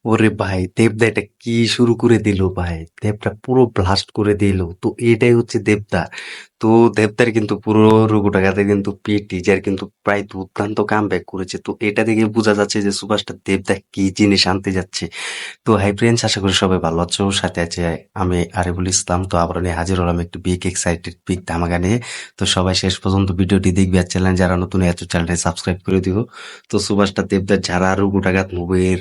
ওরে ভাই, দেবদা এটা কি শুরু করে দিল ভাই! দেবদা পুরো ব্লাস্ট করে দিল। তো এটাই হচ্ছে দেবদা। তো দেবদার কিন্তু পুরো রঘুটাকাতে কিন্তু টিজার কিন্তু প্রায় দুর্দান্ত কামব্যাক করেছে। তো এটা দেখে বোঝা যাচ্ছে যে সুপারস্টার দেবদা কি জিনিস আনতে যাচ্ছে। তো হাই ফ্রেন্ডস, আশা করি সবাই ভালো আছো। সাথে আছে আমি আরিফুল ইসলাম। তো আবার নিয়ে হাজির হলাম একটু বিগ এক্সাইটেড বিগ ধামাকা নিয়ে। তো সবাই শেষ পর্যন্ত ভিডিওটি দেখবে আর চ্যানেল যারা নতুন এত চ্যানেলটি সাবস্ক্রাইব করে দিও। তো সুপারস্টার দেবদার যারা রঘুটাকাত মুভির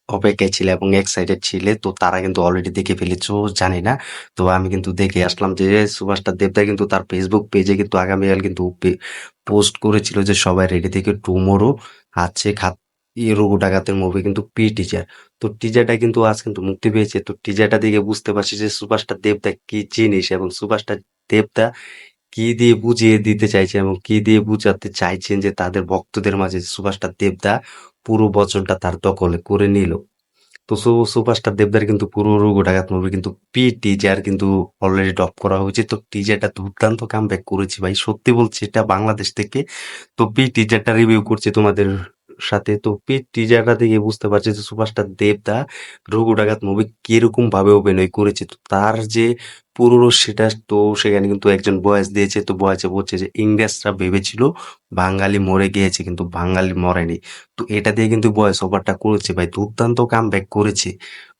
অপেক্ষায় ছিলে এবং এক্সাইটেড ছিলে, তো তারা কিন্তু অলরেডি দেখে ফেলেছো জানি না। তো আমি কিন্তু দেখে আসলাম যে সুভাষটা দেবদা কিন্তু তার ফেসবুক পেজে কিন্তু আগামীকাল কিন্তু পোস্ট করেছিল যে সবাই রেডি থেকে টুমোরো আছে খাত রঘু ডাকাতের মুভি কিন্তু টিজার। তো টিজারটা কিন্তু আজ কিন্তু মুক্তি পেয়েছে। তো টিজারটা দেখে বুঝতে পারছি যে সুভাষটা দেবদা কি জিনিস এবং সুভাষটা দেবদা কি দিয়ে বুঝিয়ে দিতে চাইছেন এবং কি দিয়ে বুঝাতে চাইছেন যে তাদের ভক্তদের মাঝে সুভাষটা দেবদা পুরো বচনটা তার দখলে করে নিল। তো সুপারস্টার দেবদার কিন্তু পুরো রোগ ডাকাত মুভি কিন্তু টিজার কিন্তু অলরেডি ডব করা হয়েছে। তো টিজারটা দুর্দান্ত কামব্যাক করেছে ভাই, সত্যি বলছি। এটা বাংলাদেশ থেকে। তো টিজারটা রিভিউ করছি তোমাদের সাথে। তো টিজারটা দেখে বুঝতে পারছি যে সুপারস্টার দেবদা রঘু ডাকাত মুভি কিরকম ভাবে অভিনয় করেছে। তো তার যে পুরো সেটা তো সেখানে কিন্তু একজন ভয়েস দিয়েছে। তো ভয়েসে বলছে যে ইংরেজরা ভেবেছিল বাঙালি মরে গিয়েছে, কিন্তু বাঙালি মরেনি। তো এটা দিয়ে কিন্তু ভয়েস ওভারটা করেছে ভাই, দুর্দান্ত কামব্যাক করেছে।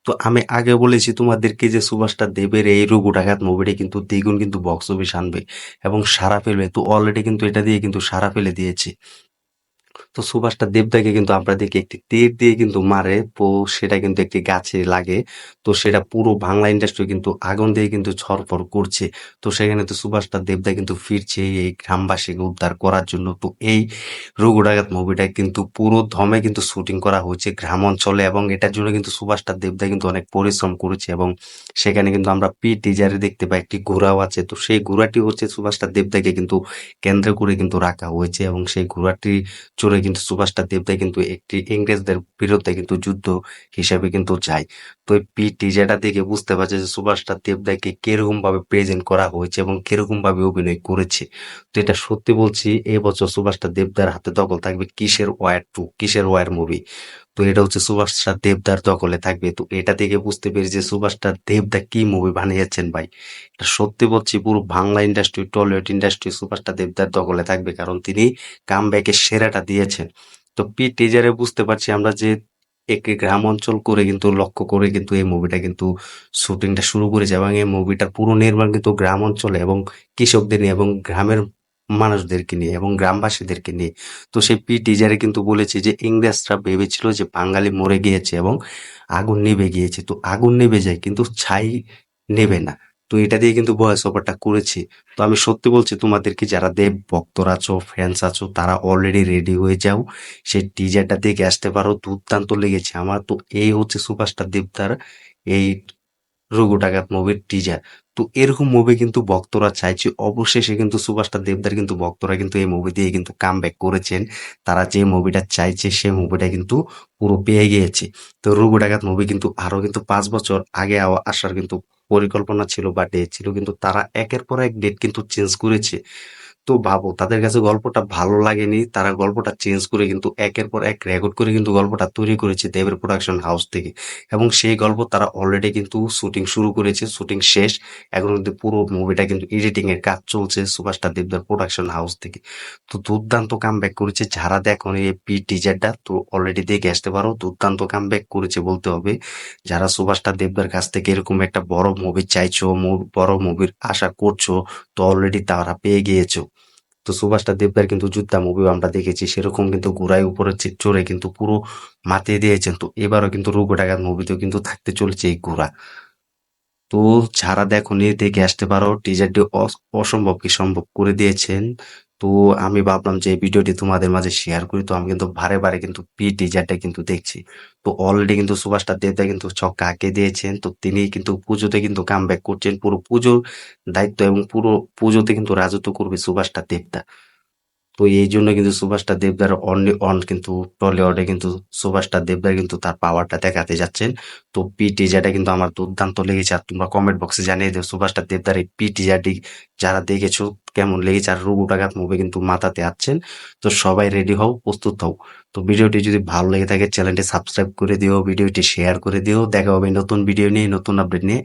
তো আমি আগে বলেছি তোমাদেরকে যে সুভাষটা দেবের এই রঘু ডাকাত মুভিটা কিন্তু দ্বিগুণ কিন্তু বক্স অফিস আনবে এবং সারা ফেলবে। তো অলরেডি কিন্তু এটা দিয়ে কিন্তু সারা ফেলে দিয়েছে। তো সুভাষটা দেবদাকে কিন্তু আমরা দেখি একটি তীর দিয়ে কিন্তু মারে, তো সেটা কিন্তু একটি গাছে লাগে। তো সেটা পুরো বাংলা ইন্ডাস্ট্রি কিন্তু আগুন দিয়ে কিন্তু ছড়ফড় করছে। তো সেখানে তো সুভাষটা দেবদা কিন্তু ফিরছে এই গ্রামবাসীকে উদ্ধার করার জন্য। তো এই রঘু ডাকাত মুভিটা কিন্তু পুরো দমে কিন্তু শুটিং করা হয়েছে গ্রাম অঞ্চলে, এবং এটার জন্য কিন্তু সুভাষটা দেবদা কিন্তু অনেক পরিশ্রম করেছে। এবং সেখানে কিন্তু আমরা টিজারে দেখতে পাই একটি ঘোড়াও আছে। তো সেই ঘোড়াটি হচ্ছে সুভাষটা দেবদাকে কিন্তু কেন্দ্র করে কিন্তু রাখা হয়েছে, এবং সেই ঘোড়াটি চড়ে কিন্তু সুভাষটা দেবদাই কিন্তু একটি ইংরেজদের বিরুদ্ধে কিন্তু যুদ্ধ হিসেবে কিন্তু যায়। তো এই টিজারটা দেখে বুঝতে পারছে যে সুভাষটা দেবদাকে কিরকম ভাবে প্রেজেন্ট করা হয়েছে এবং কিরকম ভাবে অভিনয় করেছে। তো এটা সত্যি বলছি, এবছর সুভাষটা দেবদার হাতে দখল থাকবে কিসের ওয়ার টু, কিসের ওয়ার মুভি। তো এটা হচ্ছে সুভাষটা দেবদার দখলে থাকবে। তো এটা থেকে বুঝতে পেরেছি যে সুভাষটা দেবদা কি মুভি বানিয়েছেন ভাই। এটা সত্যি বলছি, পুরো বাংলা ইন্ডাস্ট্রি, টলিউড ইন্ডাস্ট্রি সুভাষটা দেবদার দখলে থাকবে, কারণ তিনি কামব্যাকের সেরাটা দিয়েছেন। তো টিজারে বুঝতে পারছি আমরা যে একটি গ্রাম অঞ্চল করে কিন্তু লক্ষ্য করে কিন্তু এই মুভিটা কিন্তু শুটিংটা শুরু করেছে, এবং এই মুভিটার পুরো নির্মাণ কিন্তু গ্রাম অঞ্চলে এবং কৃষকদের নিয়ে এবং গ্রামের মানুষদেরকে নিয়ে এবং গ্রামবাসীদেরকে নিয়ে। তো সেই টিজারে কিন্তু বলেছে যে ইংরেজরা ভেবেছিল যে বাঙালি মরে গিয়েছে এবং আগুন নিভে গিয়েছে। তো আগুন নিভে যায় কিন্তু ছাই নেবে না। তো এটা দিয়ে কিন্তু ভয়েস ওভারটা করেছি। তো আমি সত্যি বলছি তোমাদেরকে, যারা দেব ভক্তরা আছো, ফ্যান্স আছো, তারা অলরেডি রেডি হয়ে যাও, সেই টিজারটা দেখে আসতে পারো। দুর্দান্ত লেগেছে আমার। তো এই হচ্ছে সুপারস্টার দেবতার এই রঘু ডাকাত মুভির টিজার। তো এরকম মুভি কিন্তু ভক্তরা চাইছে। অবশেষে কিন্তু সুপারস্টার দেবদার কিন্তু ভক্তরা কিন্তু এই মুভি দিয়ে কিন্তু কামব্যাক করেছেন। তারা যে মুভিটা চাইছে সেই মুভিটা কিন্তু পুরো পেয়ে গিয়েছে। তো রঘু ডাকাত মুভি কিন্তু আরো কিন্তু 5 বছর আগে আসার কিন্তু পরিকল্পনা ছিল বা ডেট ছিল, কিন্তু তারা একের পর এক ডেট কিন্তু চেঞ্জ করেছে। তো ভাবো, তাদের কাছে গল্পটা ভালো লাগেনি, তারা গল্পটা চেঞ্জ করে কিন্তু একের পর এক রেকর্ড করে কিন্তু গল্পটা তৈরি করেছে দেবের প্রোডাকশন হাউস থেকে। এবং সেই গল্প তারা অলরেডি কিন্তু শুটিং শুরু করেছে, শুটিং শেষ। এখন কিন্তু পুরো মুভিটা কিন্তু এডিটিং এর কাজ চলছে সুপারস্টার দেবদার প্রোডাকশন হাউস থেকে। তো দুর্দান্ত কামব্যাক করেছে। যারা দেখো এই টিজারটা, তো অলরেডি দেখে আসতে পারো। দুর্দান্ত কামব্যাক করেছে বলতে হবে। যারা সুপারস্টার দেবদার কাছ থেকে এরকম একটা বড় মুভি চাইছো, বড় মুভির আশা করছো, তো অলরেডি তারা পেয়ে গিয়েছো। তো সুভাষটা দেবদার কিন্তু যোদ্ধা মুভিও আমরা দেখেছি, সেরকম কিন্তু ঘোড়ায় উপরে চড়ে কিন্তু পুরো মাতিয়ে দিয়েছেন। তো এবারও কিন্তু রঘু ডাকাত মুভিতেও কিন্তু থাকতে চলেছে এই ঘোড়া। তো যারা দেখোনি দেখে আসতে পারো। টিজারটি অসম্ভবকে সম্ভব করে দিয়েছেন। তো আমি ভাবলাম যে এই ভিডিওটি তোমাদের মাঝে শেয়ার করি। তো আমি কিন্তু বারে বারে কিন্তু টিজারটা কিন্তু দেখছি। তো অলরেডি কিন্তু সুভাষটা দেবদা কিন্তু ছক্কা আঁকে দিয়েছেন। তো তিনি কিন্তু পুজোতে কিন্তু কামব্যাক করছেন। পুরো পুজোর দায়িত্ব এবং পুরো পুজোতে কিন্তু রাজত্ব করবে সুভাষটা দেবদা। তো এই জন্য কিন্তু সুপারস্টার দেবদার অনলি অন কিন্তু টলিউডে কিন্তু সুপারস্টার দেবদার কিন্তু তার পাওয়ারটা দেখাতে যাচ্ছেন। তো পি টিজারটা কিন্তু আমার দুর্দান্ত লেগেছে, আর তোমরা কমেন্ট বক্সে জানিয়ে দিও সুপারস্টার দেবদার এই পি টিজারটি যারা দেখেছো কেমন লেগেছে। আর রঘুটাঘাত মুভি কিন্তু মাথাতে আছেন, তো সবাই রেডি হও, প্রস্তুত হও। তো ভিডিওটি যদি ভালো লেগে থাকে চ্যানেলটি সাবস্ক্রাইব করে দিও, ভিডিওটি শেয়ার করে দিও। দেখা হবে নতুন ভিডিও নিয়ে, নতুন আপডেট নিয়ে।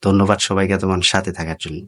ধন্যবাদ সবাইকে তোমার সাথে থাকার জন্য।